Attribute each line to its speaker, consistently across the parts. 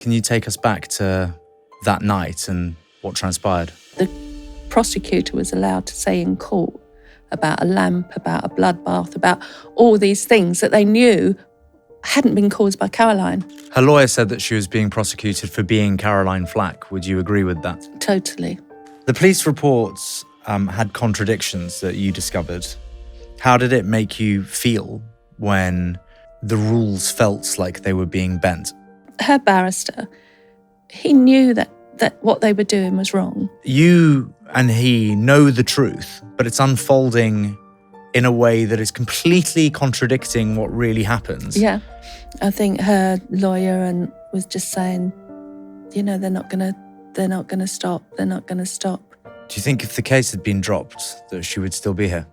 Speaker 1: Can you take us back to that night and what transpired?
Speaker 2: The prosecutor was allowed to say in court about a lamp, about a bloodbath, about all these things that they knew hadn't been caused by Caroline.
Speaker 1: Her lawyer said that she was being prosecuted for being Caroline Flack. Would you agree with that?
Speaker 2: Totally.
Speaker 1: The police reports had contradictions that you discovered. How did it make you feel when the rules felt like they were being bent?
Speaker 2: Her barrister, he knew that what they were doing was wrong.
Speaker 1: You and he know the truth, but it's unfolding in a way that is completely contradicting what really happens.
Speaker 2: Yeah. I think her lawyer was just saying, they're not gonna stop. They're not gonna stop.
Speaker 1: Do you think if the case had been dropped, that she would still be here?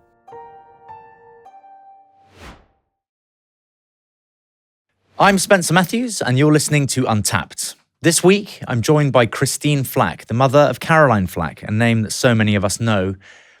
Speaker 1: I'm Spencer Matthews, and you're listening to Untapped. This week, I'm joined by Christine Flack, the mother of Caroline Flack, a name that so many of us know,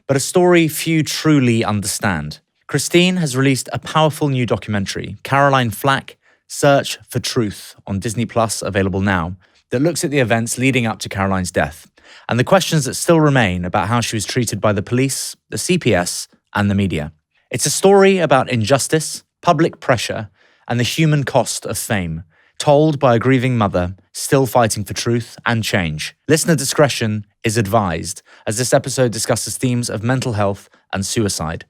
Speaker 1: but a story few truly understand. Christine has released a powerful new documentary, Caroline Flack, Search for Truth, on Disney Plus, available now, that looks at the events leading up to Caroline's death, and the questions that still remain about how she was treated by the police, the CPS, and the media. It's a story about injustice, public pressure, and the human cost of fame, told by a grieving mother still fighting for truth and change. Listener discretion is advised, as this episode discusses themes of mental health and suicide.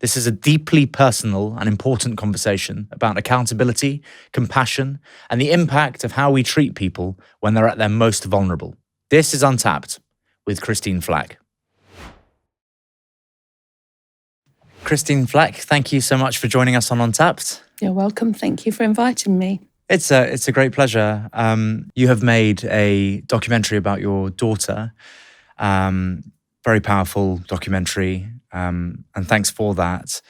Speaker 1: This is a deeply personal and important conversation about accountability, compassion, and the impact of how we treat people when they're at their most vulnerable. This is Untapped with Christine Flack. Christine Flack, thank you so much for joining us on Untapped.
Speaker 2: You're welcome. Thank you for inviting me.
Speaker 1: It's a great pleasure. You have made a documentary about your daughter, very powerful documentary, and thanks for that.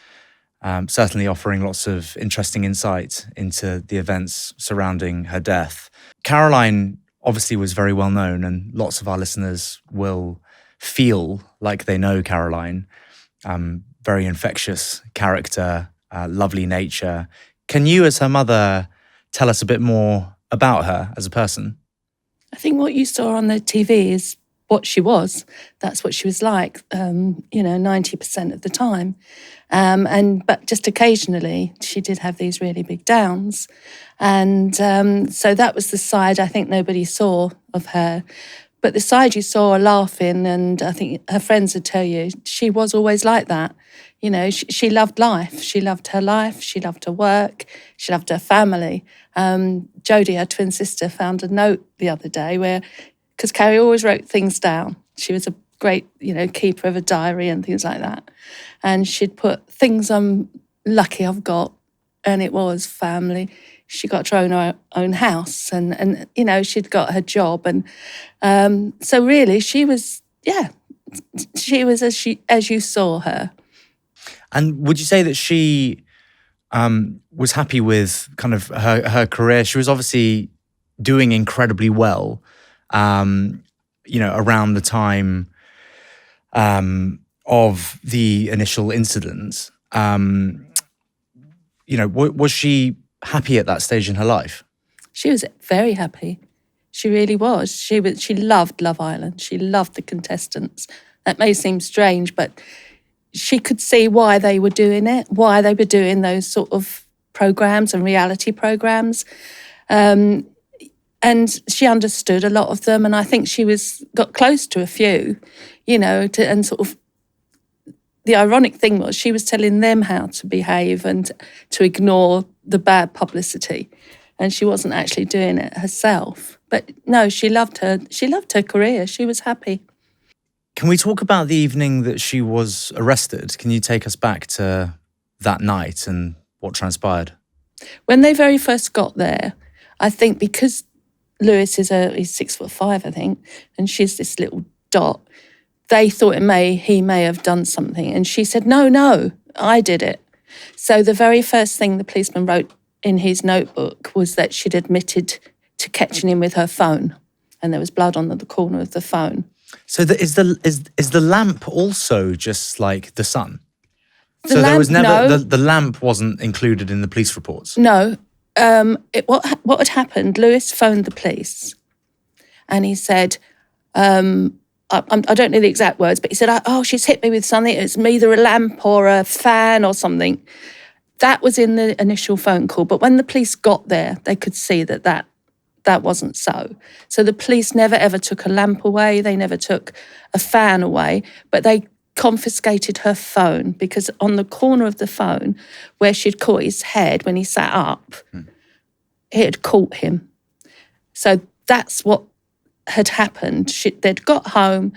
Speaker 1: Certainly offering lots of interesting insight into the events surrounding her death. Caroline obviously was very well known, and lots of our listeners will feel like they know Caroline. Very infectious character, lovely nature. Can you, as her mother, tell us a bit more about her as a person?
Speaker 2: I think what you saw on the TV is what she was. That's what she was like, 90% of the time. But just occasionally, she did have these really big downs. And so that was the side I think nobody saw of her. But the side you saw her laughing, and I think her friends would tell you, she was always like that. She loved life. She loved her life. She loved her work. She loved her family. Jodie, her twin sister, found a note the other day because Carrie always wrote things down. She was a great, keeper of a diary and things like that. And she'd put things I'm lucky I've got, and it was family. She got her own house, and she'd got her job, and so really she was as you saw her.
Speaker 1: And would you say that she was happy with kind of her career? She was obviously doing incredibly well, around the time of the initial incident. Was she happy at that stage in her life?
Speaker 2: She was very happy. She really was. She loved Love Island. She loved the contestants. That may seem strange, but she could see why they were doing it, why they were doing those sort of programs and reality programs. And she understood a lot of them. And I think she got close to a few, and sort of the ironic thing was she was telling them how to behave and to ignore the bad publicity. And she wasn't actually doing it herself. But no, she loved her career. She was happy.
Speaker 1: Can we talk about the evening that she was arrested? Can you take us back to that night and what transpired?
Speaker 2: When they very first got there, I think because Lewis he's 6'5", I think, and she's this little dot, they thought he may have done something. And she said, no, I did it. So the very first thing the policeman wrote in his notebook was that she'd admitted to catching him with her phone, and there was blood on the corner of the phone. So
Speaker 1: is the lamp also just like the sun?
Speaker 2: There was
Speaker 1: never the lamp wasn't included in the police reports.
Speaker 2: No, what had happened, Lewis phoned the police and he said, I don't know the exact words, but he said, oh, she's hit me with something. It's either a lamp or a fan or something. That was in the initial phone call. But when the police got there, they could see that wasn't so. So the police never, ever took a lamp away. They never took a fan away, but they confiscated her phone because on the corner of the phone where she'd caught his head when he sat up, it had caught him. So that's what had happened. They'd got home,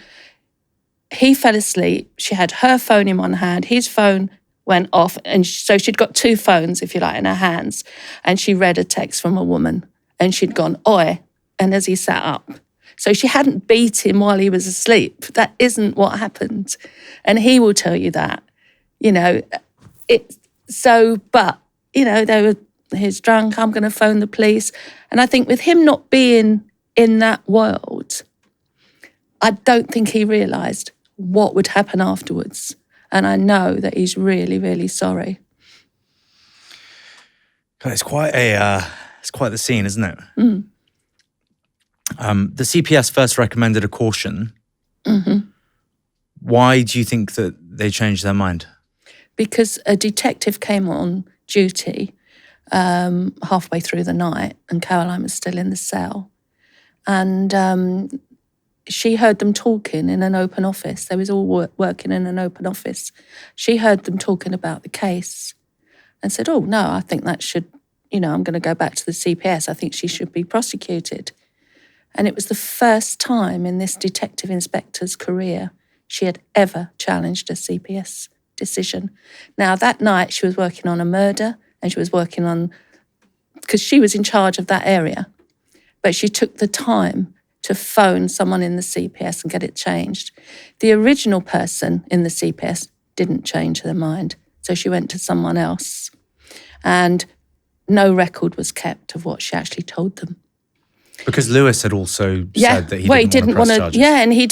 Speaker 2: he fell asleep, she had her phone in one hand, his phone went off, and so she'd got two phones, if you like, in her hands, and she read a text from a woman, and she'd gone, oi, and as he sat up. So she hadn't beat him while he was asleep. That isn't what happened. And he will tell you that, he's drunk, I'm going to phone the police. And I think with him not being in that world, I don't think he realised what would happen afterwards. And I know that he's really, really sorry.
Speaker 1: God, it's quite the scene, isn't it? Mm. The CPS first recommended a caution. Mm-hmm. Why do you think that they changed their mind?
Speaker 2: Because a detective came on duty halfway through the night and Caroline was still in the cell. And she heard them talking in an open office. They was all working in an open office. She heard them talking about the case and said, oh, no, I think that should, I'm going to go back to the CPS. I think she should be prosecuted. And it was the first time in this detective inspector's career she had ever challenged a CPS decision. Now, that night she was working on a murder and she was working on, because she was in charge of that area. But she took the time to phone someone in the CPS and get it changed. The original person in the CPS didn't change their mind, so she went to someone else. And no record was kept of what she actually told them.
Speaker 1: Because Lewis had also said that he didn't want to press charges.
Speaker 2: Yeah, and he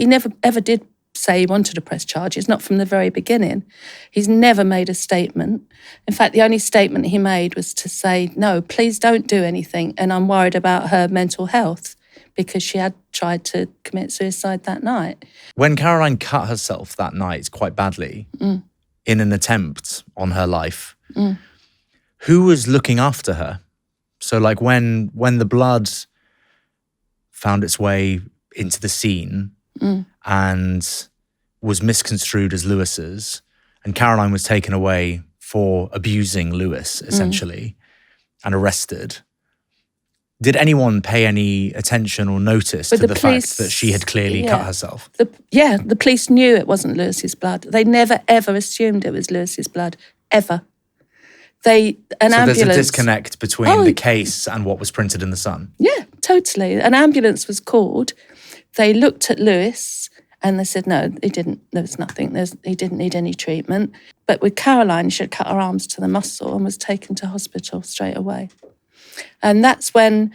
Speaker 2: never ever did say he wanted to press charges, not from the very beginning. He's never made a statement. In fact, the only statement he made was to say, no, please don't do anything, and I'm worried about her mental health because she had tried to commit suicide that night.
Speaker 1: When Caroline cut herself that night quite badly in an attempt on her life, who was looking after her? So like when the blood found its way into the scene and was misconstrued as Lewis's, and Caroline was taken away for abusing Lewis, essentially, and arrested, did anyone pay any attention or notice to the fact that she had clearly cut herself?
Speaker 2: The police knew it wasn't Lewis's blood. They never, ever assumed it was Lewis's blood, ever. There's a
Speaker 1: disconnect between the case and what was printed in the Sun.
Speaker 2: Yeah, totally. An ambulance was called. They looked at Lewis and they said, no, he didn't. There was nothing. He didn't need any treatment. But with Caroline, she had cut her arms to the muscle and was taken to hospital straight away. And that's when,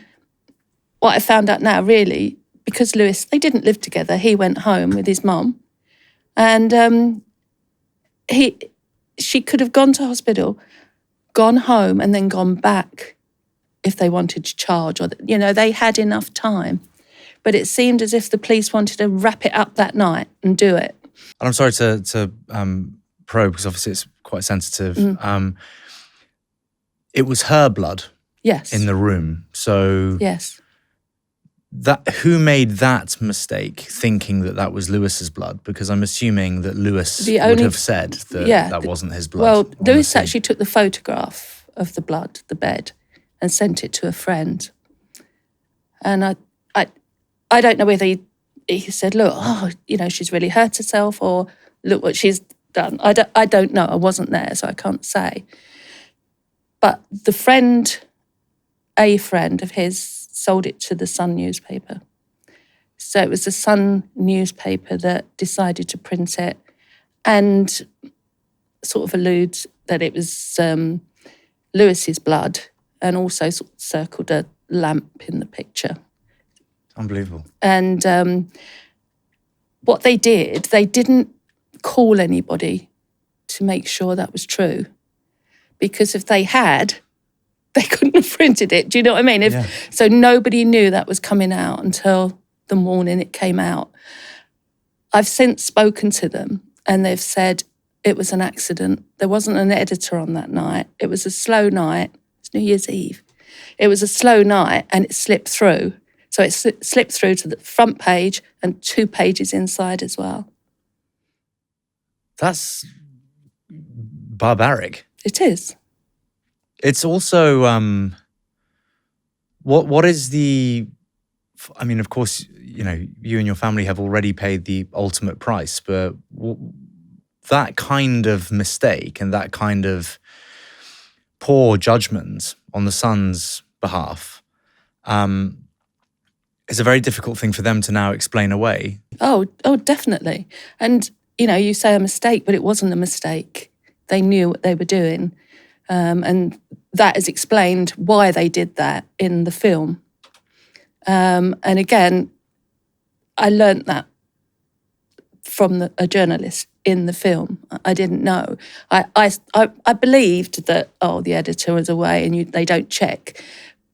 Speaker 2: what I found out now, really, because Lewis, they didn't live together. He went home with his mum. And she could have gone to hospital, gone home and then gone back if they wanted to charge, or they had enough time. But it seemed as if the police wanted to wrap it up that night and do it.
Speaker 1: And I'm sorry to probe, because obviously it's quite sensitive. It was her blood,
Speaker 2: yes,
Speaker 1: in the room. So
Speaker 2: yes,
Speaker 1: who made that mistake, thinking that was Lewis's blood? Because I'm assuming that Lewis would have said that that wasn't his blood.
Speaker 2: Well, Lewis actually took the photograph of the blood, the bed, and sent it to a friend. And I don't know whether he said, look, she's really hurt herself, or look what she's done. I don't know. I wasn't there, so I can't say. But a friend of his sold it to the Sun newspaper. So it was the Sun newspaper that decided to print it and sort of allude that it was Lewis's blood, and also sort of circled a lamp in the picture.
Speaker 1: Unbelievable.
Speaker 2: And what they did, they didn't call anybody to make sure that was true. Because if they had, they couldn't have printed it. Do you know what I mean? So nobody knew that was coming out until the morning it came out. I've since spoken to them and they've said it was an accident. There wasn't an editor on that night. It was a slow night. It's New Year's Eve. It was a slow night and it slipped through. So it slipped through to the front page and 2 pages inside as well.
Speaker 1: That's barbaric.
Speaker 2: It is.
Speaker 1: It's also, what is the, I mean, of course, you know, you and your family have already paid the ultimate price, but that kind of mistake and that kind of poor judgment on the son's behalf is a very difficult thing for them to now explain away.
Speaker 2: Oh, definitely. And, you know, you say a mistake, but it wasn't a mistake. They knew what they were doing. And that is explained why they did that in the film. And again, I learnt that from a journalist in the film. I didn't know. I believed that, the editor was away and they don't check.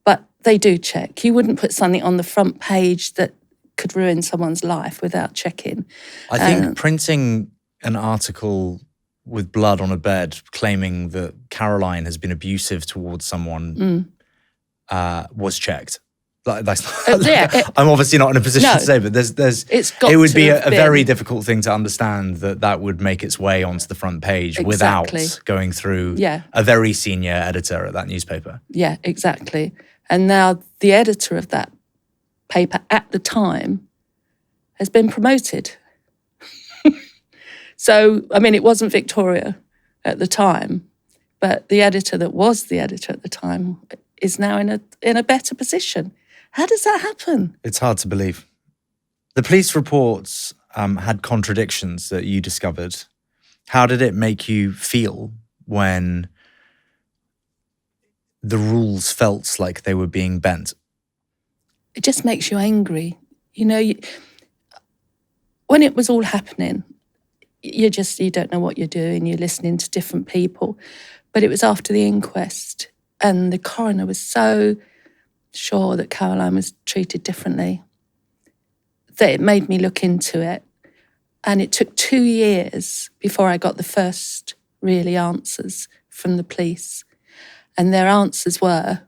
Speaker 2: But they do check. You wouldn't put something on the front page that could ruin someone's life without checking.
Speaker 1: I think printing an article with blood on a bed claiming that Caroline has been abusive towards someone was checked. I'm obviously not in a position to say, but it would be a very difficult thing to understand that would make its way onto the front page without going through a very senior editor at that newspaper.
Speaker 2: Yeah, exactly. And now the editor of that paper at the time has been promoted. So, I mean, it wasn't Victoria at the time, but the editor that was the editor at the time is now in a better position. How does that happen?
Speaker 1: It's hard to believe. The police reports had contradictions that you discovered. How did it make you feel when the rules felt like they were being bent?
Speaker 2: It just makes you angry. You know, when it was all happening, you don't know what you're doing. You're listening to different people. But it was after the inquest and the coroner was so sure that Caroline was treated differently that it made me look into it. And it took 2 years before I got the first really answers from the police. And their answers were,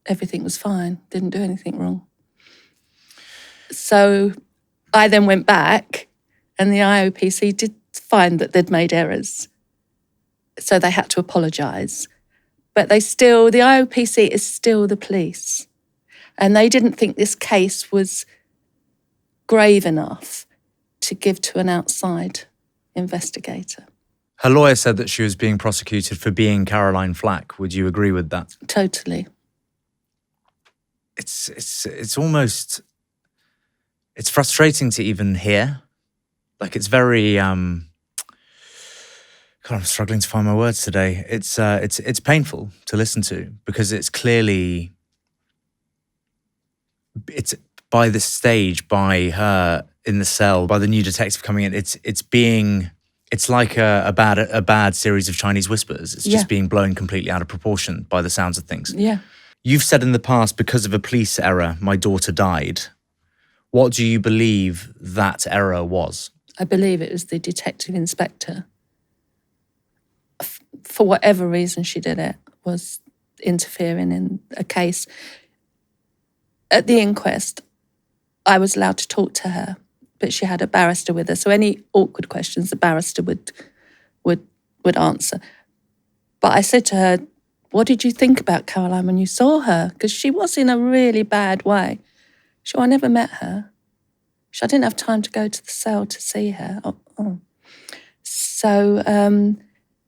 Speaker 2: everything was fine, didn't do anything wrong. So I then went back and the IOPC did find that they'd made errors. So they had to apologise. But the IOPC is still the police. And they didn't think this case was grave enough to give to an outside investigator.
Speaker 1: Her lawyer said that she was being prosecuted for being Caroline Flack. Would you agree with that?
Speaker 2: Totally.
Speaker 1: It's almost, it's frustrating to even hear. Like it's very, God, I'm struggling to find my words today. It's painful to listen to because it's clearly, it's by this stage, by her in the cell, by the new detective coming in, it's like a bad series of Chinese whispers. It's just being blown completely out of proportion by the sounds of things.
Speaker 2: Yeah.
Speaker 1: You've said in the past, because of a police error, my daughter died. What do you believe that error was?
Speaker 2: I believe it was the detective inspector. For whatever reason she did it, was interfering in a case. At the inquest, I was allowed to talk to her, but she had a barrister with her. So any awkward questions, the barrister would answer. But I said to her, what did you think about Caroline when you saw her? Because she was in a really bad way. I never met her. I didn't have time to go to the cell to see her. So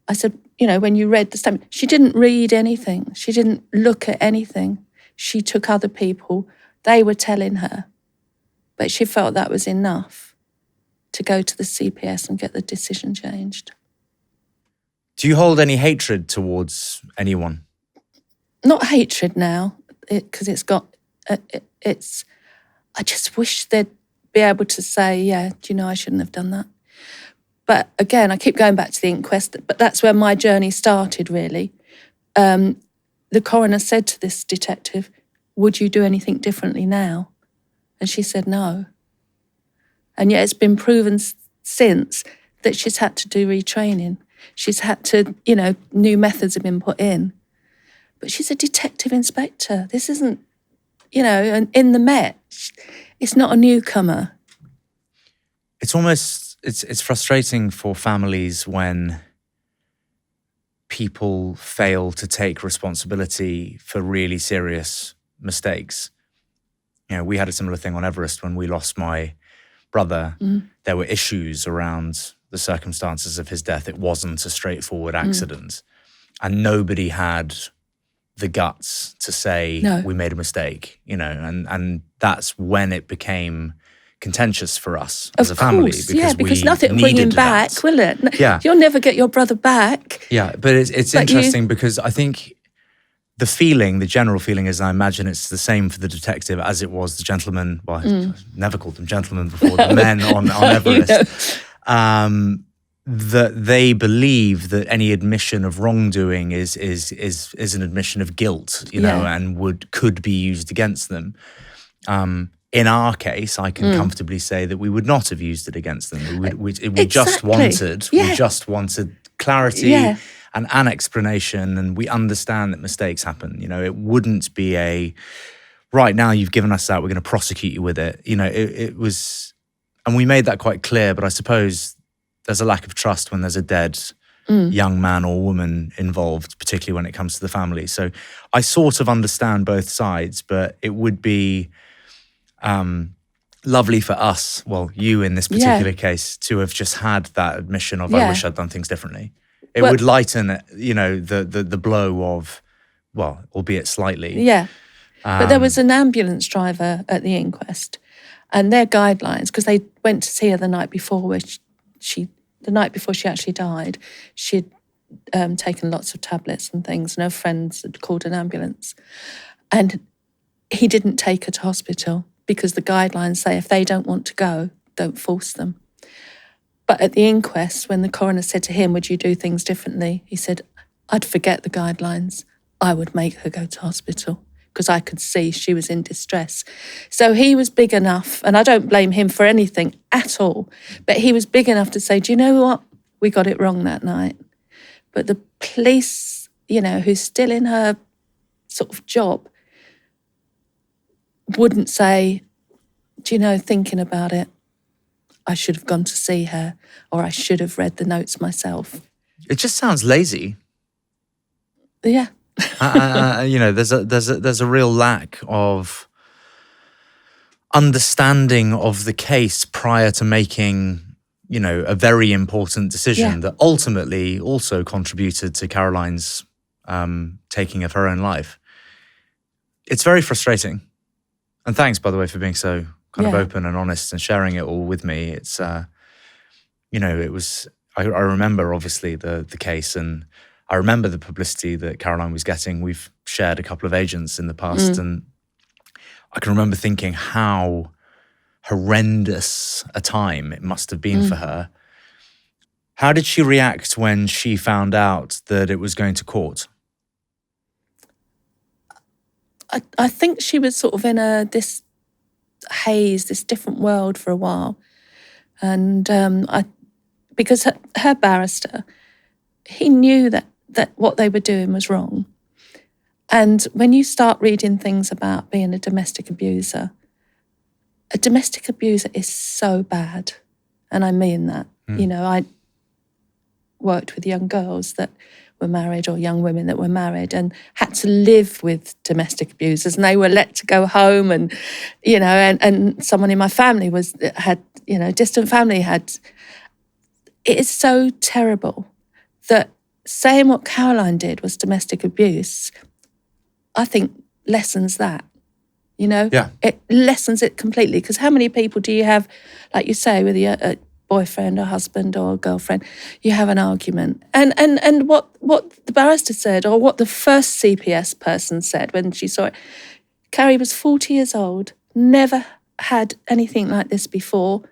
Speaker 2: I said, when you read the statement, she didn't read anything. She didn't look at anything. She took other people. They were telling her. But she felt that was enough to go to the CPS and get the decision changed.
Speaker 1: Do you hold any hatred towards anyone?
Speaker 2: Not hatred now, because I just wish they'd be able to say, I shouldn't have done that. But again, I keep going back to the inquest, but that's where my journey started, really. the coroner said to this detective, would you do anything differently now? And she said no. And yet it's been proven since that she's had to do retraining. She's had to, new methods have been put in. But she's a detective inspector. This isn't, and in the Met, it's not a newcomer.
Speaker 1: It's almost, it's frustrating for families when people fail to take responsibility for really serious mistakes. We had a similar thing on Everest when we lost my brother. There were issues around the circumstances of his death. It wasn't a straightforward accident. And nobody had the guts to say,
Speaker 2: no,
Speaker 1: we made a mistake, and that's when it became contentious for us as a family.
Speaker 2: Because nothing will bring him back, will it?
Speaker 1: Yeah.
Speaker 2: You'll never get your brother back.
Speaker 1: Yeah, but it's interesting because I think the general feeling is, I imagine it's the same for the detective as it was the gentleman, well, I never called them gentlemen before, the men on Everest, that they believe that any admission of wrongdoing is an admission of guilt, and could be used against them. In our case, I can comfortably say that we would not have used it against them. We just wanted clarity and an explanation, and we understand that mistakes happen. It wouldn't be right now you've given us that, we're going to prosecute you with it. It was, and we made that quite clear. But I suppose there's a lack of trust when there's a dead young man or woman involved, particularly when it comes to the family. So I sort of understand both sides, but it would be lovely for us, well, you in this particular case, to have just had that admission of, I wish I'd done things differently. It would lighten, the blow of, well, albeit slightly.
Speaker 2: Yeah. But there was an ambulance driver at the inquest, and their guidelines, because they went to see her the night before, the night before she actually died, she'd taken lots of tablets and things, and her friends had called an ambulance. And he didn't take her to hospital because the guidelines say if they don't want to go, don't force them. But at the inquest, when the coroner said to him, would you do things differently? He said, I'd forget the guidelines. I would make her go to hospital because I could see she was in distress. So he was big enough, and I don't blame him for anything at all, but he was big enough to say, do you know what? We got it wrong that night. But the police, who's still in her sort of job, wouldn't say, thinking about it, I should have gone to see her, or I should have read the notes myself.
Speaker 1: It just sounds lazy.
Speaker 2: Yeah.
Speaker 1: There's a real lack of understanding of the case prior to making, a very important decision that ultimately also contributed to Caroline's taking of her own life. It's very frustrating. And thanks, by the way, for being so kind of open and honest and sharing it all with me. It's, it was, I remember obviously the case, and I remember the publicity that Caroline was getting. We've shared a couple of agents in the past, and I can remember thinking how horrendous a time it must have been for her. How did she react when she found out that it was going to court?
Speaker 2: I think she was sort of in this haze, this different world for a while. And because her barrister, he knew that what they were doing was wrong. And when you start reading things about being a domestic abuser is so bad. And I mean that. I worked with young girls that were married, or young women that were married, and had to live with domestic abusers, and they were let to go home, and and someone in my family had distant family had. It is so terrible that saying what Caroline did was domestic abuse, I think lessens that. It lessens it completely, because how many people do you have, like you say, with a boyfriend or husband or girlfriend, you have an argument. And what the barrister said, or what the first CPS person said when she saw it, Carrie was 40 years old, never had anything like this before.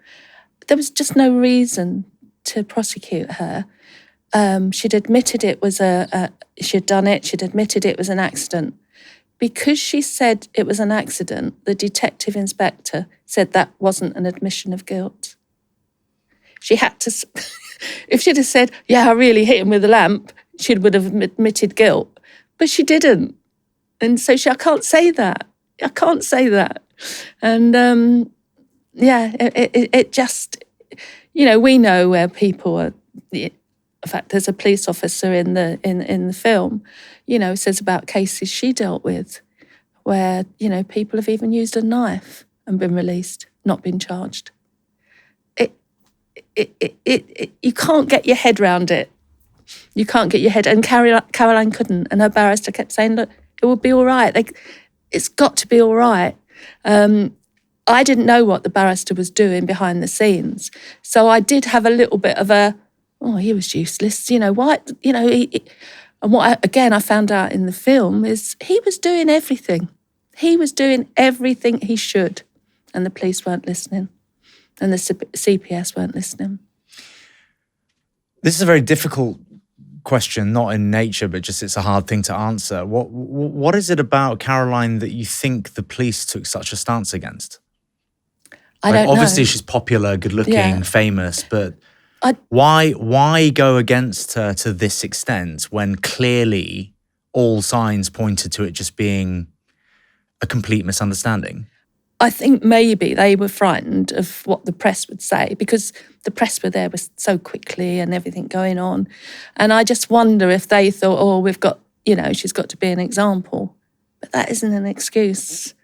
Speaker 2: There was just no reason to prosecute her. she'd admitted it was she'd done it. She'd admitted it was an accident. Because she said it was an accident, the detective inspector said that wasn't an admission of guilt. She had to, if she'd have said, yeah, I really hit him with a lamp, she would have admitted guilt. But she didn't. And so I can't say that. I can't say that. And it just, we know where people are. In fact, there's a police officer in the film, says about cases she dealt with where, people have even used a knife and been released, not been charged. You can't get your head round it. You can't get your head, and Caroline couldn't, and her barrister kept saying, look, it will be all right. It's got to be all right. I didn't know what the barrister was doing behind the scenes. So I did have a little bit of he was useless. Why, and what, I found out in the film is he was doing everything. He was doing everything he should. And the police weren't listening. And the CPS weren't listening.
Speaker 1: This is a very difficult question, not in nature, but just it's a hard thing to answer. What is it about Caroline that you think the police took such a stance against?
Speaker 2: I don't know.
Speaker 1: Obviously, she's popular, good-looking,
Speaker 2: Yeah.
Speaker 1: famous, but why go against her to this extent when clearly all signs pointed to it just being a complete misunderstanding?
Speaker 2: I think maybe they were frightened of what the press would say because the press were there so quickly and everything going on. And I just wonder if they thought, we've got, she's got to be an example. But that isn't an excuse.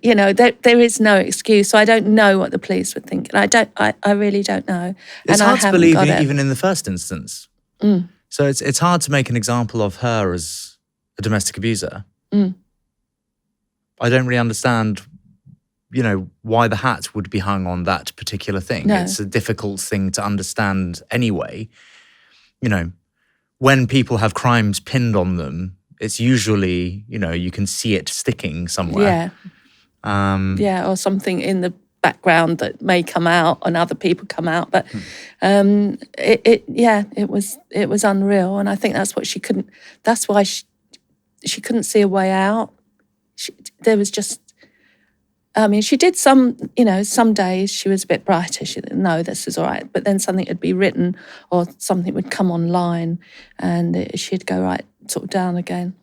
Speaker 2: There is no excuse. So I don't know what the police would think. And I really don't know.
Speaker 1: It's
Speaker 2: and
Speaker 1: hard
Speaker 2: I
Speaker 1: to believe
Speaker 2: got it.
Speaker 1: even in the first instance.
Speaker 2: Mm.
Speaker 1: So it's hard to make an example of her as a domestic abuser.
Speaker 2: Mm.
Speaker 1: I don't really understand why the hat would be hung on that particular thing.
Speaker 2: No.
Speaker 1: It's a difficult thing to understand anyway. When people have crimes pinned on them, it's usually, you can see it sticking somewhere.
Speaker 2: Yeah. Or something in the background that may come out and other people come out. But it was unreal. And I think that's what that's why she couldn't see a way out. There was just, she did some days she was a bit brighter. She didn't know this is all right. But then something would be written or something would come online and she'd go right sort of down again.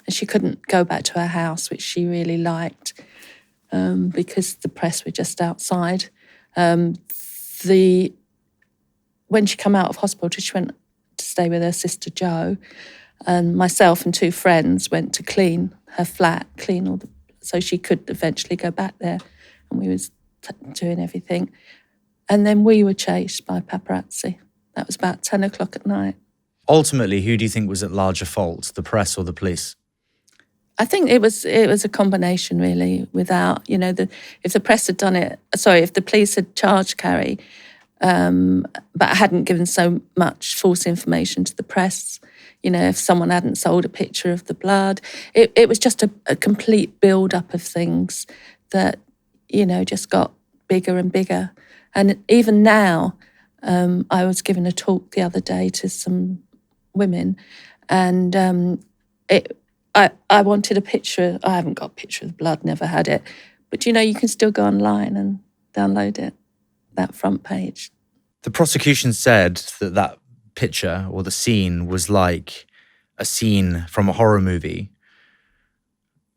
Speaker 2: And she couldn't go back to her house, which she really liked, because the press were just outside. When she came out of hospital, she went to stay with her sister Jo, and myself and two friends went to clean her flat, so she could eventually go back there, and we was doing everything. And then we were chased by paparazzi. That was about 10 o'clock at night.
Speaker 1: Ultimately, who do you think was at larger fault, the press or the police?
Speaker 2: I think it was a combination, really. Without, if the press had done it, if the police had charged Carrie, but hadn't given so much false information to the press, if someone hadn't sold a picture of the blood, it was just a complete build-up of things that, just got bigger and bigger. And even now, I was given a talk the other day to some women, and I wanted a picture. I haven't got a picture of the blood, never had it. But, you can still go online and download it, that front page.
Speaker 1: The prosecution said that picture or the scene was like a scene from a horror movie.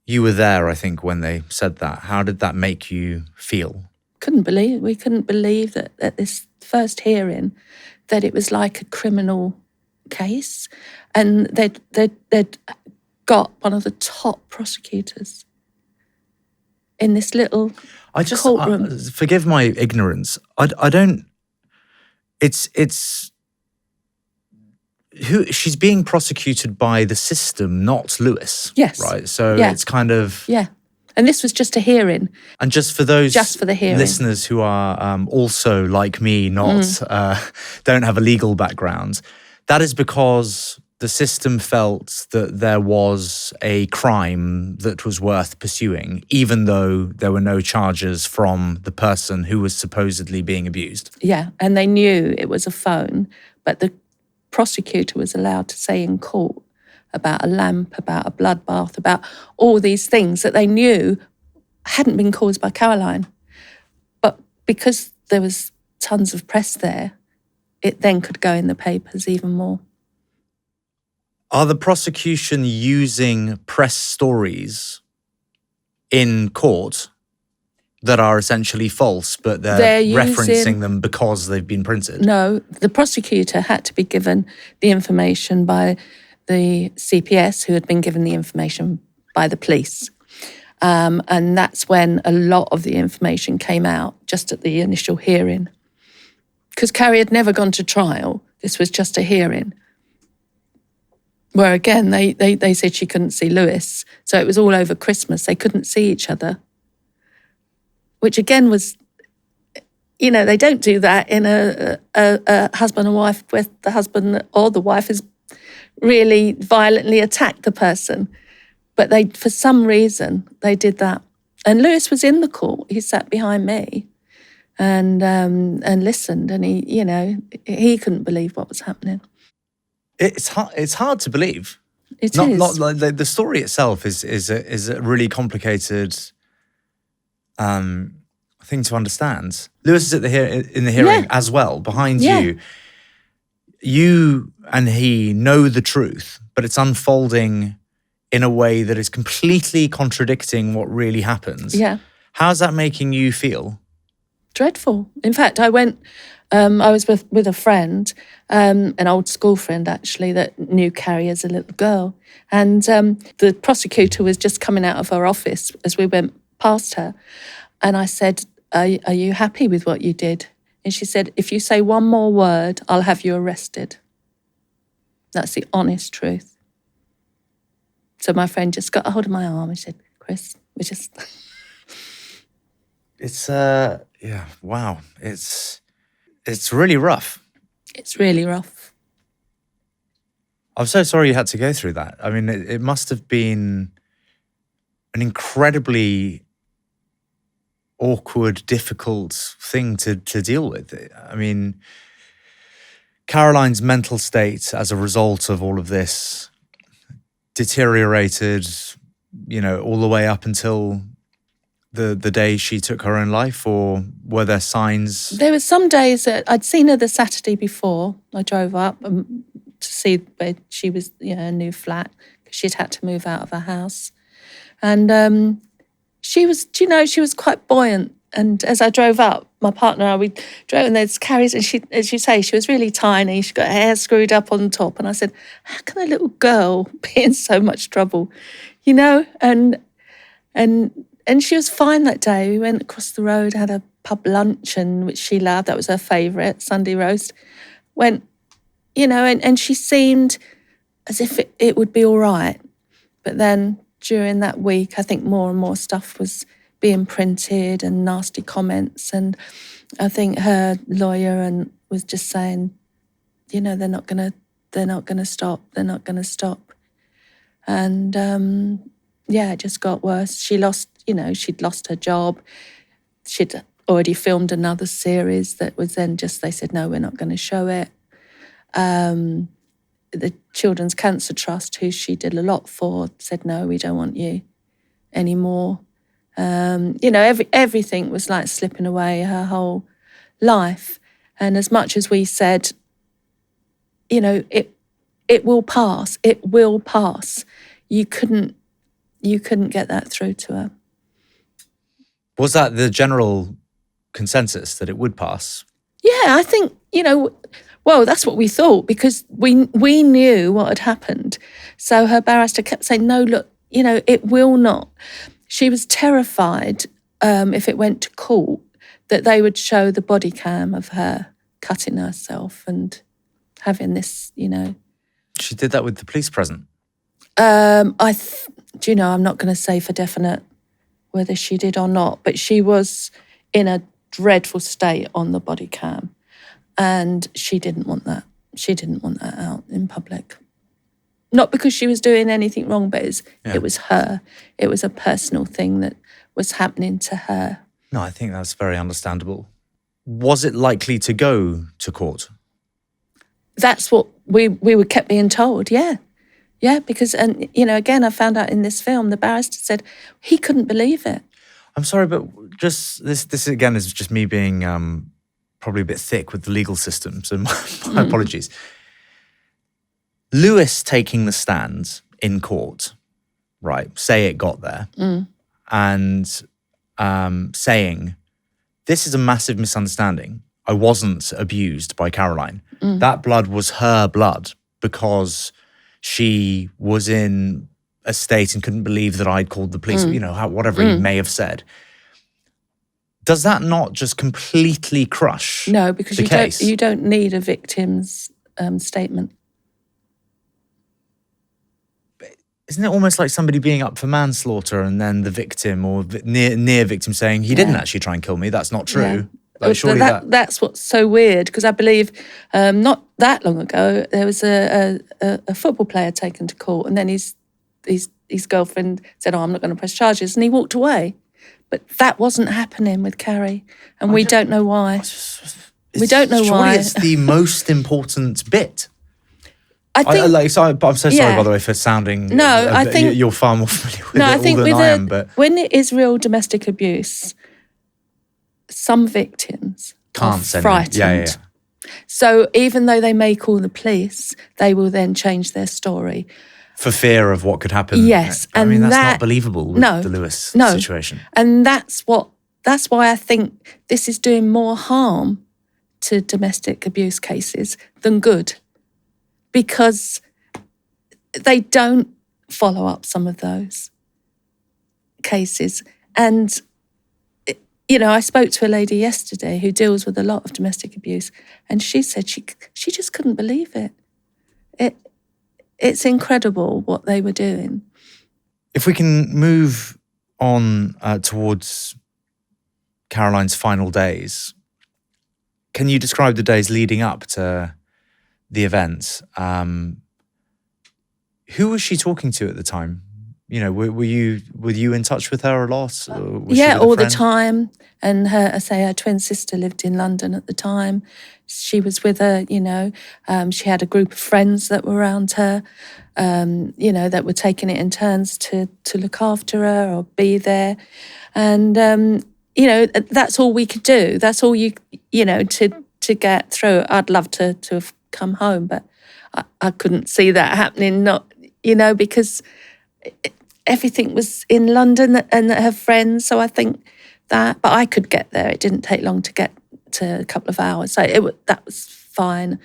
Speaker 1: You were there, I think, when they said that. How did that make you feel?
Speaker 2: We couldn't believe that at this first hearing that it was like a criminal case, and they'd got one of the top prosecutors in this little courtroom.
Speaker 1: Forgive my ignorance. I don't. It's who she's being prosecuted by the system, not Lewis.
Speaker 2: Yes.
Speaker 1: Right. So
Speaker 2: Yeah.
Speaker 1: it's kind of
Speaker 2: And this was just a hearing.
Speaker 1: And just for those
Speaker 2: the hearing.
Speaker 1: listeners who are also like me, don't have a legal background, that is because the system felt that there was a crime that was worth pursuing, even though there were no charges from the person who was supposedly being abused.
Speaker 2: Yeah, and they knew it was a phone, but prosecutor was allowed to say in court about a lamp, about a bloodbath, about all these things that they knew hadn't been caused by Caroline. But because there was tons of press there, it then could go in the papers even more.
Speaker 1: Are the prosecution using press stories in court that are essentially false, but they're referencing them because they've been printed?
Speaker 2: No, the prosecutor had to be given the information by the CPS, who had been given the information by the police. And that's when a lot of the information came out, just at the initial hearing. Because Carrie had never gone to trial. This was just a hearing. Where again, they said she couldn't see Lewis. So it was all over Christmas. They couldn't see each other. Which again was, they don't do that in a husband and wife where the husband or the wife has really violently attacked the person. But they, for some reason, they did that. And Lewis was in the court. He sat behind me and listened. And he couldn't believe what was happening.
Speaker 1: It's hard to believe.
Speaker 2: It is.
Speaker 1: Not like the story itself is a really complicated thing to understand. Lewis is in the hearing as well, behind you. You and he know the truth, but it's unfolding in a way that is completely contradicting what really happens.
Speaker 2: Yeah.
Speaker 1: How's that making you feel?
Speaker 2: Dreadful. In fact, I went. I was with a friend, an old school friend actually, that knew Carrie as a little girl. And the prosecutor was just coming out of her office as we went past her. And I said, are you happy with what you did? And she said, if you say one more word, I'll have you arrested. That's the honest truth. So my friend just got a hold of my arm and said, Chris, we just...
Speaker 1: It's, wow. It's really rough.
Speaker 2: It's really rough.
Speaker 1: I'm so sorry you had to go through that. I mean, it must have been an incredibly awkward, difficult thing to deal with. I mean, Caroline's mental state as a result of all of this deteriorated, all the way up until the day she took her own life, or were there signs?
Speaker 2: There were some days that I'd seen her the Saturday before. I drove up to see where she was, a new flat, because she'd had to move out of her house. And she was, she was quite buoyant. And as I drove up, my partner and I, we drove, and there's Carrie's, and she, as you say, she was really tiny. She got her hair screwed up on top. And I said, how can a little girl be in so much trouble? And she was fine that day. We went across the road, had a pub lunch, and which she loved. That was her favourite, Sunday roast. Went, and she seemed as if it would be all right. But then during that week, I think more and more stuff was being printed and nasty comments. And I think her lawyer was just saying, they're not gonna stop. They're not gonna stop. And it just got worse. She lost, she'd lost her job. She'd already filmed another series that was then just, they said, no, we're not going to show it. The Children's Cancer Trust, who she did a lot for, said, no, we don't want you anymore. Everything was like slipping away, her whole life. And as much as we said, it will pass, it will pass, you couldn't get that through to her.
Speaker 1: Was that the general consensus, that it would pass?
Speaker 2: Yeah, I think, that's what we thought, because we knew what had happened. So her barrister kept saying, no, look, it will not. She was terrified if it went to court that they would show the body cam of her cutting herself and having this,
Speaker 1: She did that with the police present?
Speaker 2: I'm not going to say for definite whether she did or not, but she was in a dreadful state on the body cam, and she didn't want that. She didn't want that out in public. Not because she was doing anything wrong, but it was her. It was a personal thing that was happening to her.
Speaker 1: No, I think that's very understandable. Was it likely to go to court?
Speaker 2: That's what we were kept being told, yeah. Yeah, because, and again, I found out in this film, the barrister said he couldn't believe it.
Speaker 1: I'm sorry, but just this again is just me being probably a bit thick with the legal system, so my apologies. Lewis taking the stand in court, right, say it got there, and saying, this is a massive misunderstanding. I wasn't abused by Caroline. That blood was her blood because she was in a state and couldn't believe that I'd called the police, whatever he may have said. Does that not just completely crush
Speaker 2: No, because
Speaker 1: the case?
Speaker 2: you don't need a victim's statement.
Speaker 1: Isn't it almost like somebody being up for manslaughter and then the victim or near victim saying, he didn't actually try and kill me, that's not true?
Speaker 2: Yeah.
Speaker 1: Like, surely
Speaker 2: that's what's so weird, because I believe not that long ago there was a football player taken to court, and then his girlfriend said, I'm not going to press charges, and he walked away. But that wasn't happening with Carrie, and we don't know why. We don't know why.
Speaker 1: Surely it's the most important bit.
Speaker 2: I think.
Speaker 1: I'm so sorry, by the way, for sounding.
Speaker 2: No, I think
Speaker 1: you're far more familiar with it
Speaker 2: I think
Speaker 1: than I am. But
Speaker 2: when it is real domestic abuse, some victims
Speaker 1: can't
Speaker 2: are frightened.
Speaker 1: Yeah.
Speaker 2: So even though they may call the police, they will then change their story
Speaker 1: for fear of what could happen.
Speaker 2: Yes,
Speaker 1: I mean that's not believable with the Lewis situation.
Speaker 2: And that's why I think this is doing more harm to domestic abuse cases than good, because they don't follow up some of those cases. And I spoke to a lady yesterday who deals with a lot of domestic abuse, and she said she just couldn't believe it. It's incredible what they were doing.
Speaker 1: If we can move on towards Caroline's final days, can you describe the days leading up to the events? Who was she talking to at the time? Were you in touch with her a lot?
Speaker 2: Yeah, all the time. And her twin sister lived in London at the time. She was with her, she had a group of friends that were around her, that were taking it in turns to look after her or be there. And, that's all we could do. That's all to get through. I'd love to have come home, but I couldn't see that happening, because everything was in London and her friends. So I think but I could get there. It didn't take long to get to, a couple of hours. So that was fine.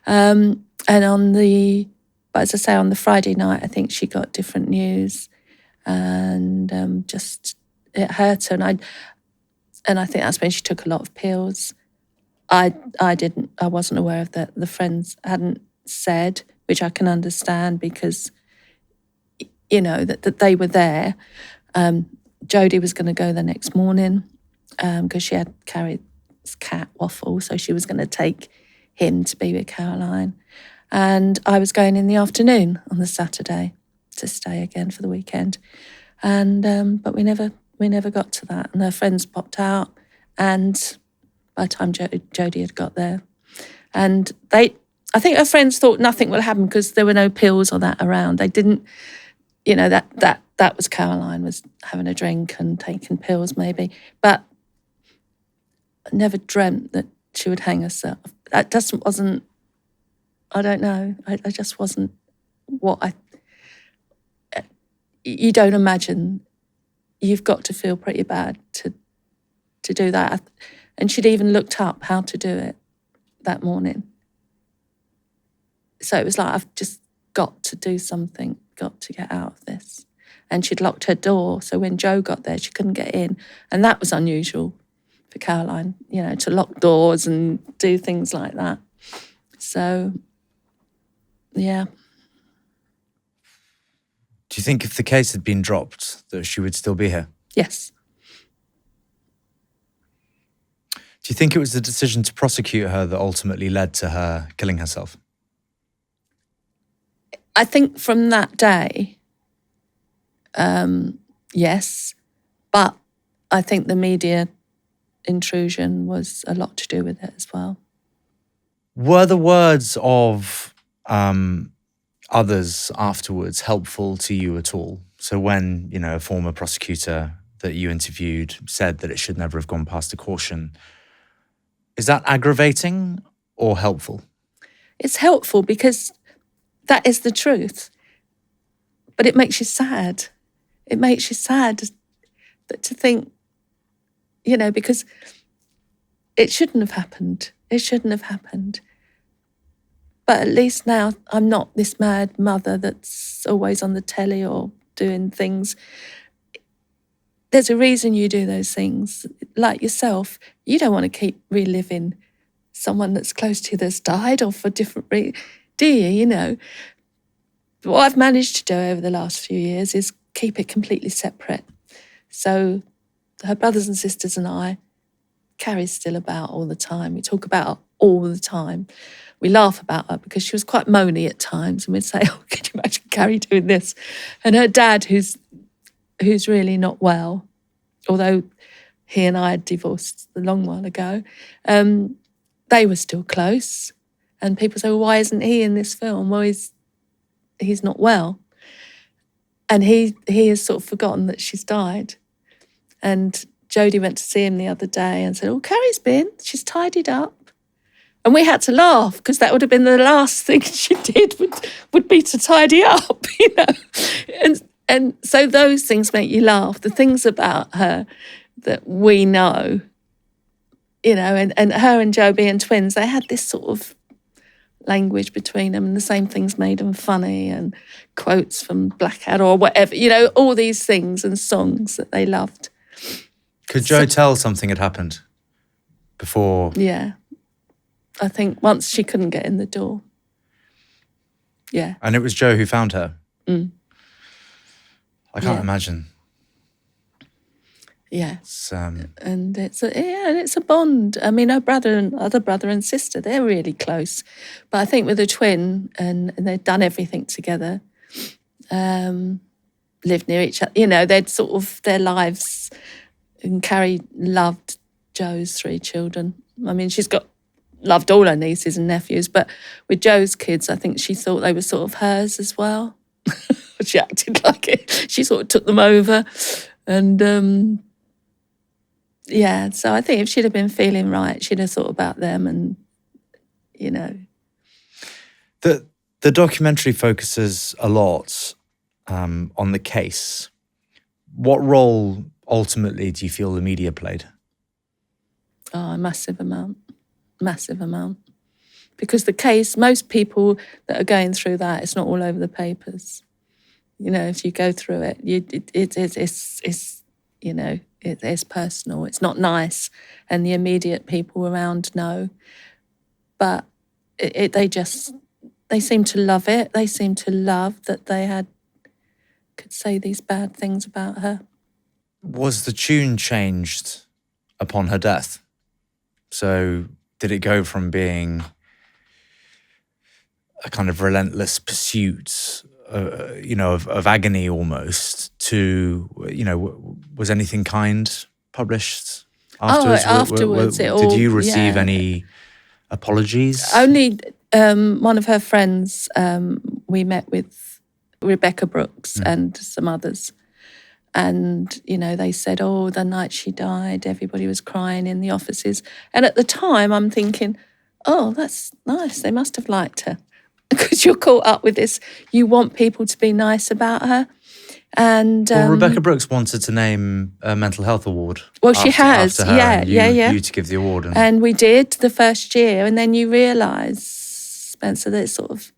Speaker 2: And as I say, on the Friday night, I think she got different news, and just it hurt her. And I think that's when she took a lot of pills. I wasn't aware of that. The friends hadn't said, which I can understand because, that they were there. Jodie was going to go the next morning because she had Carrie's cat, Waffle, so she was going to take him to be with Caroline. And I was going in the afternoon on the Saturday to stay again for the weekend. And but we never got to that. And her friends popped out, and by the time Jodie had got there, and I think her friends thought nothing will happen because there were no pills or that around. They didn't, that was Caroline was having a drink and taking pills maybe, but I never dreamt that she would hang herself. That wasn't, I don't know, I just wasn't you don't imagine, you've got to feel pretty bad to do that. And she'd even looked up how to do it that morning. So it was like, I've just got to do something, got to get out of this. And she'd locked her door, so when Joe got there, she couldn't get in. And that was unusual for Caroline, to lock doors and do things like that. So, yeah.
Speaker 1: Do you think if the case had been dropped, that she would still be here?
Speaker 2: Yes.
Speaker 1: Do you think it was the decision to prosecute her that ultimately led to her killing herself?
Speaker 2: I think from that day, yes, but I think the media intrusion was a lot to do with it as well.
Speaker 1: Were the words of others afterwards helpful to you at all? So when, a former prosecutor that you interviewed said that it should never have gone past a caution, is that aggravating or helpful?
Speaker 2: It's helpful because that is the truth. But it makes you sad. It makes you sad that to think, because it shouldn't have happened. It shouldn't have happened. But at least now I'm not this mad mother that's always on the telly or doing things. There's a reason you do those things. Like yourself, you don't want to keep reliving someone that's close to you that's died or for different reasons, do you? What I've managed to do over the last few years is keep it completely separate. So her brothers and sisters and I, Carrie's still about all the time. We talk about her all the time. We laugh about her because she was quite moany at times, and we'd say, "Oh, can you imagine Carrie doing this?" And her dad, who's really not well, although he and I had divorced a long while ago, they were still close. And people say, "Well, why isn't he in this film?" Well, he's not well. And he has sort of forgotten that she's died. And Jodie went to see him the other day and said, "Oh, Carrie's been, she's tidied up." And we had to laugh because that would have been the last thing she did would be to tidy up, And so those things make you laugh. The things about her that we know, and her and Joe being twins, they had this sort of language between them, and the same things made them funny, and quotes from Blackadder or whatever, all these things and songs that they loved.
Speaker 1: Could Joe tell something had happened before?
Speaker 2: Yeah. I think once she couldn't get in the door. Yeah.
Speaker 1: And it was Joe who found her?
Speaker 2: Mm.
Speaker 1: I can't imagine.
Speaker 2: Yeah.
Speaker 1: And
Speaker 2: it's a bond. I mean, her other brother and sister, they're really close. But I think with a twin, and they'd done everything together, lived near each other, they'd sort of, their lives, and Carrie loved Joe's 3 children. I mean, loved all her nieces and nephews, but with Joe's kids, I think she thought they were sort of hers as well. She acted like it. She sort of took them over. And so I think if she'd have been feeling right, she'd have thought about them and,
Speaker 1: The documentary focuses a lot on the case. What role ultimately do you feel the media played?
Speaker 2: Oh, a massive amount. Because the case, most people that are going through that, it's not all over the papers. If you go through it, it's personal. It's not nice, and the immediate people around know. But they seem to love it. They seem to love that they could say these bad things about her.
Speaker 1: Was the tune changed upon her death? So did it go from being a kind of relentless pursuit, of agony almost, to, was anything kind published afterwards?
Speaker 2: Afterwards,
Speaker 1: did you receive any apologies?
Speaker 2: Only one of her friends, we met with Rebecca Brooks and some others. And, they said, "Oh, the night she died, everybody was crying in the offices." And at the time, I'm thinking, "Oh, that's nice. They must have liked her." Because you're caught up with this. You want people to be nice about her. And
Speaker 1: Rebecca Brooks wanted to name a mental health award.
Speaker 2: Well, she has.
Speaker 1: After her,
Speaker 2: yeah.
Speaker 1: You to give the award.
Speaker 2: And we did the first year. And then you realise, Spencer, that it's sort of,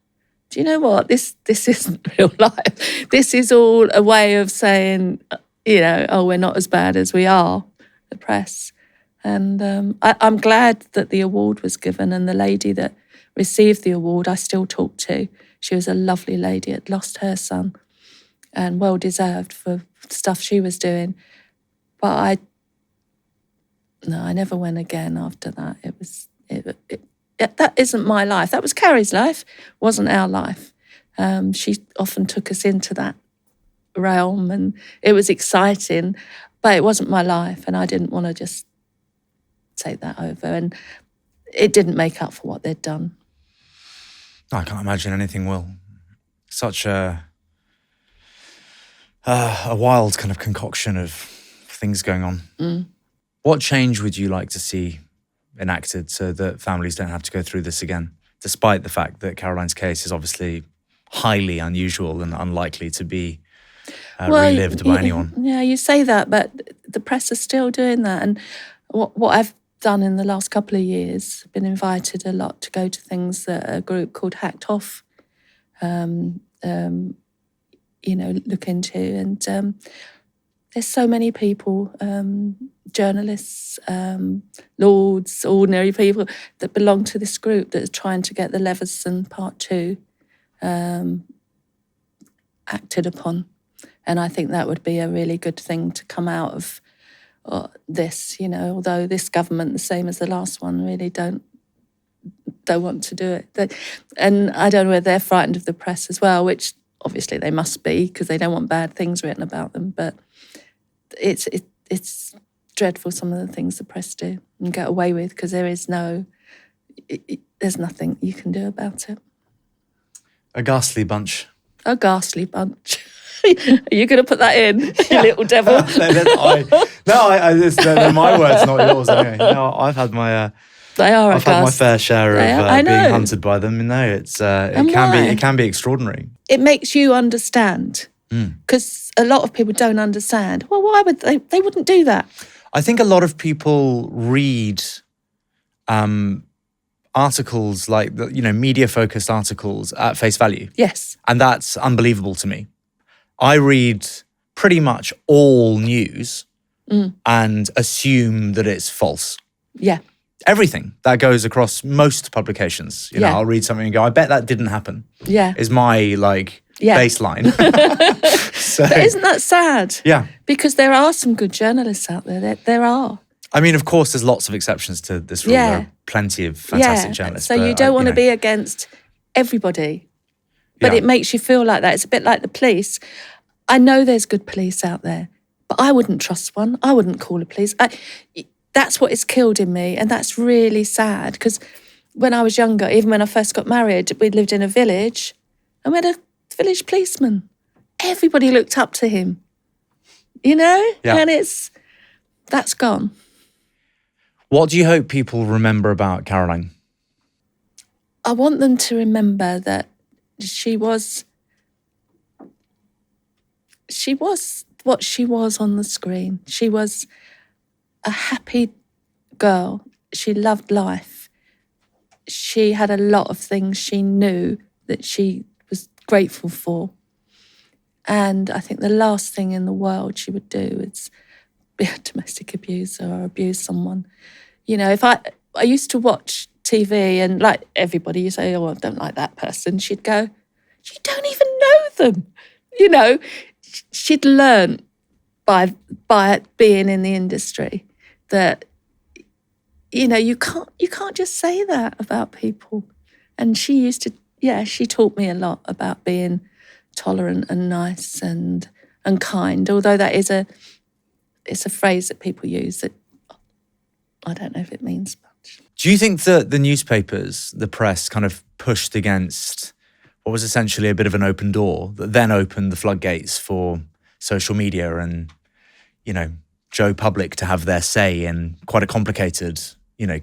Speaker 2: do you know what? This isn't real life. This is all a way of saying, "Oh, we're not as bad as we are," the press. And I'm glad that the award was given, and the lady that received the award I still talk to. She was a lovely lady, had lost her son, and well deserved for stuff she was doing. But I never went again after that. That isn't my life. That was Carrie's life, wasn't our life. She often took us into that realm, and it was exciting, but it wasn't my life, and I didn't want to just take that over. And it didn't make up for what they'd done.
Speaker 1: I can't imagine anything will. Such a wild kind of concoction of things going on. What change would you like to see enacted so that families don't have to go through this again, despite the fact that Caroline's case is obviously highly unusual and unlikely to be relived by anyone?
Speaker 2: Yeah, you say that, but the press are still doing that. And what I've done in the last couple of years, been invited a lot to go to things that a group called Hacked Off, look into. And there's so many people, journalists, lords, ordinary people that belong to this group that are trying to get the Leveson Part 2 acted upon. And I think that would be a really good thing to come out of this, although this government, the same as the last one, really don't want to do it. And I don't know whether they're frightened of the press as well, which obviously they must be because they don't want bad things written about them. But it's dreadful, some of the things the press do and get away with, because there's nothing you can do about it.
Speaker 1: A ghastly bunch.
Speaker 2: A ghastly bunch. Are you going to put that in, you little devil?
Speaker 1: They're my words, not yours. Anyway, no, I've had my. I've had my fair share of being hunted by them. No, it can be extraordinary.
Speaker 2: It makes you understand, because a lot of people don't understand. Well, why would they? They wouldn't do that.
Speaker 1: I think a lot of people read articles like media-focused articles at face value.
Speaker 2: Yes,
Speaker 1: and that's unbelievable to me. I read pretty much all news and assume that it's false.
Speaker 2: Yeah.
Speaker 1: Everything that goes across most publications. I'll read something and go, I bet that didn't happen.
Speaker 2: Yeah.
Speaker 1: Is my baseline. So,
Speaker 2: but isn't that sad?
Speaker 1: Yeah.
Speaker 2: Because there are some good journalists out there. There are.
Speaker 1: I mean, of course, there's lots of exceptions to this rule. There are plenty of fantastic journalists.
Speaker 2: So you don't want to be against everybody. But it makes you feel like that. It's a bit like the police. I know there's good police out there, but I wouldn't trust one. I wouldn't call the police. That's what is killed in me, and that's really sad, because when I was younger, even when I first got married, we lived in a village, and we had a village policeman. Everybody looked up to him, and that's gone.
Speaker 1: What do you hope people remember about Caroline?
Speaker 2: I want them to remember that she was what she was on the screen. She was a happy girl. She loved life. She had a lot of things she knew that she was grateful for. And I think the last thing in the world she would do is be a domestic abuser or abuse someone. If I used to watch TV and like everybody, you say, oh, I don't like that person. She'd go, you don't even know them. She'd learned by being in the industry that, you can't just say that about people. And she used to, she taught me a lot about being tolerant and nice and kind, although that is it's a phrase that people use that I don't know if it means much.
Speaker 1: Do you think that the newspapers, the press, kind of pushed against what was essentially a bit of an open door that then opened the floodgates for social media and, Joe Public to have their say in quite a complicated,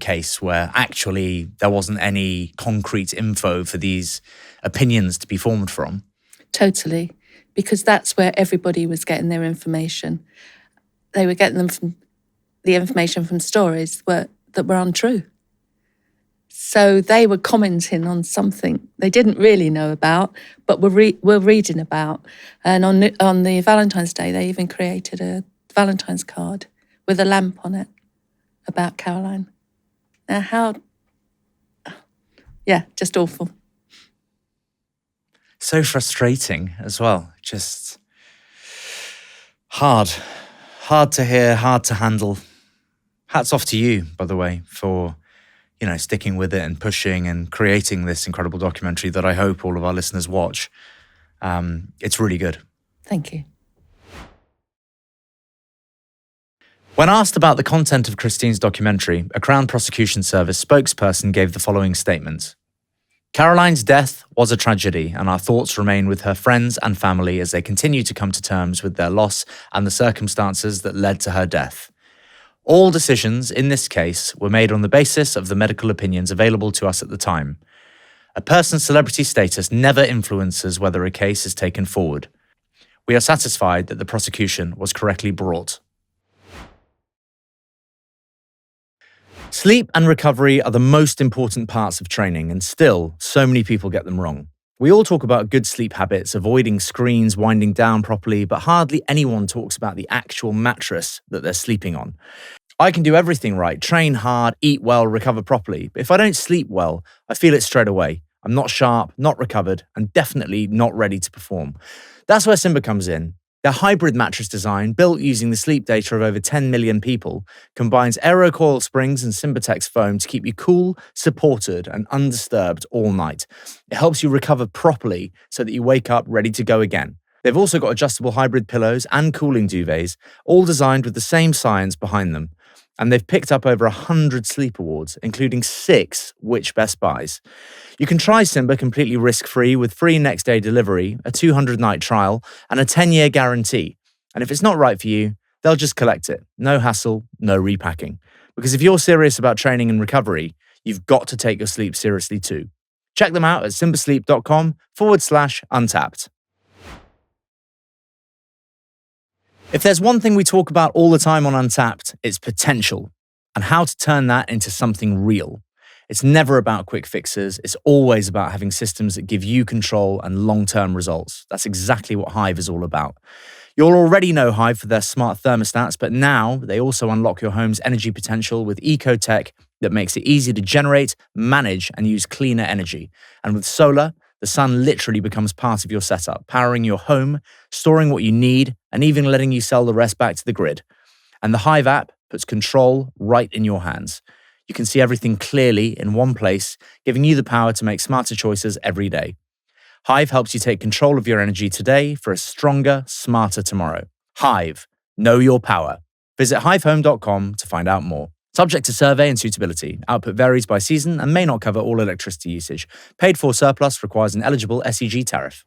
Speaker 1: case where actually there wasn't any concrete info for these opinions to be formed from?
Speaker 2: Totally, because that's where everybody was getting their information. They were getting the information from stories that were untrue. So they were commenting on something they didn't really know about, but were reading about. And on the Valentine's Day, they even created a Valentine's card with a lamp on it about Caroline. Now just awful.
Speaker 1: So frustrating as well. Just hard to hear, hard to handle. Hats off to you, by the way, for sticking with it and pushing and creating this incredible documentary that I hope all of our listeners watch. It's really good.
Speaker 2: Thank you.
Speaker 1: When asked about the content of Christine's documentary, a Crown Prosecution Service spokesperson gave the following statement. Caroline's death was a tragedy, and our thoughts remain with her friends and family as they continue to come to terms with their loss and the circumstances that led to her death. All decisions in this case were made on the basis of the medical opinions available to us at the time. A person's celebrity status never influences whether a case is taken forward. We are satisfied that the prosecution was correctly brought. Sleep and recovery are the most important parts of training, and still, so many people get them wrong. We all talk about good sleep habits, avoiding screens, winding down properly, but hardly anyone talks about the actual mattress that they're sleeping on. I can do everything right, train hard, eat well, recover properly, but if I don't sleep well, I feel it straight away. I'm not sharp, not recovered, and definitely not ready to perform. That's where Simba comes in. Their hybrid mattress design, built using the sleep data of over 10 million people, combines AeroCoil springs and Simbatex foam to keep you cool, supported, and undisturbed all night. It helps you recover properly so that you wake up ready to go again. They've also got adjustable hybrid pillows and cooling duvets, all designed with the same science behind them. And they've picked up over 100 sleep awards, including 6 Which Best Buys. You can try Simba completely risk-free with free next-day delivery, a 200-night trial, and a 10-year guarantee. And if it's not right for you, they'll just collect it. No hassle, no repacking. Because if you're serious about training and recovery, you've got to take your sleep seriously too. Check them out at simbasleep.com/untapped. If there's one thing we talk about all the time on Untapped, it's potential and how to turn that into something real. It's never about quick fixes. It's always about having systems that give you control and long-term results. That's exactly what Hive is all about. You'll already know Hive for their smart thermostats, but now they also unlock your home's energy potential with eco-tech that makes it easy to generate, manage, and use cleaner energy. And with solar, the sun literally becomes part of your setup, powering your home, storing what you need, and even letting you sell the rest back to the grid. And the Hive app puts control right in your hands. You can see everything clearly in one place, giving you the power to make smarter choices every day. Hive helps you take control of your energy today for a stronger, smarter tomorrow. Hive, know your power. Visit hivehome.com to find out more. Subject to survey and suitability. Output varies by season and may not cover all electricity usage. Paid for surplus requires an eligible SEG tariff.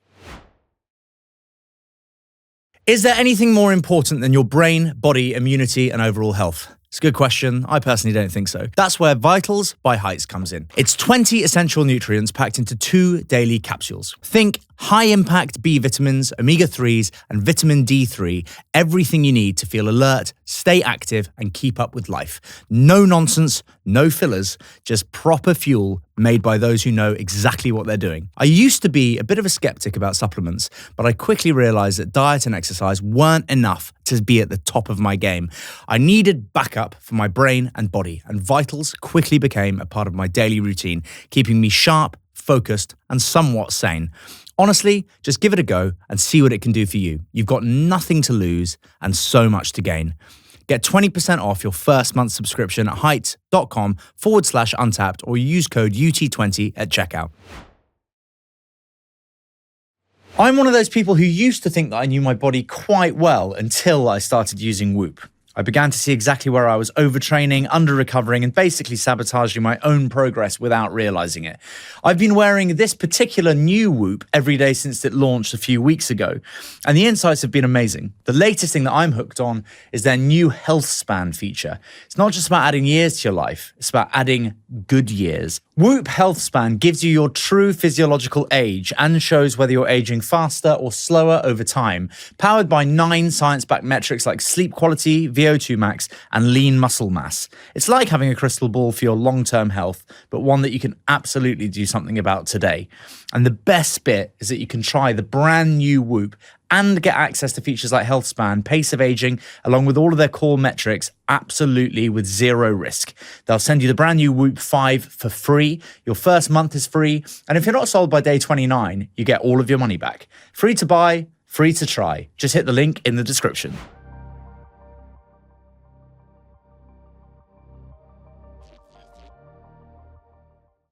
Speaker 1: Is there anything more important than your brain, body, immunity, and overall health? It's a good question. I personally don't think so. That's where Vitals by Heights comes in. It's 20 essential nutrients packed into 2 daily capsules. Think high-impact B vitamins, omega-3s, and vitamin D3, everything you need to feel alert, stay active, and keep up with life. No nonsense, no fillers, just proper fuel made by those who know exactly what they're doing. I used to be a bit of a skeptic about supplements, but I quickly realized that diet and exercise weren't enough to be at the top of my game. I needed backup for my brain and body, and Vitals quickly became a part of my daily routine, keeping me sharp, focused, and somewhat sane. Honestly, just give it a go and see what it can do for you. You've got nothing to lose and so much to gain. Get 20% off your first month subscription at heights.com/untapped or use code UT20 at checkout. I'm one of those people who used to think that I knew my body quite well until I started using Whoop. I began to see exactly where I was overtraining, under-recovering, and basically sabotaging my own progress without realizing it. I've been wearing this particular new Whoop every day since it launched a few weeks ago, and the insights have been amazing. The latest thing that I'm hooked on is their new health span feature. It's not just about adding years to your life, it's about adding good years. Whoop Health Span gives you your true physiological age and shows whether you're aging faster or slower over time, powered by 9 science-backed metrics like sleep quality, VO2 max, and lean muscle mass. It's like having a crystal ball for your long-term health, but one that you can absolutely do something about today. And the best bit is that you can try the brand new Whoop and get access to features like Health Span, Pace of Aging, along with all of their core metrics, absolutely with zero risk. They'll send you the brand new Whoop 5 for free. Your first month is free. And if you're not sold by day 29, you get all of your money back. Free to buy, free to try. Just hit the link in the description.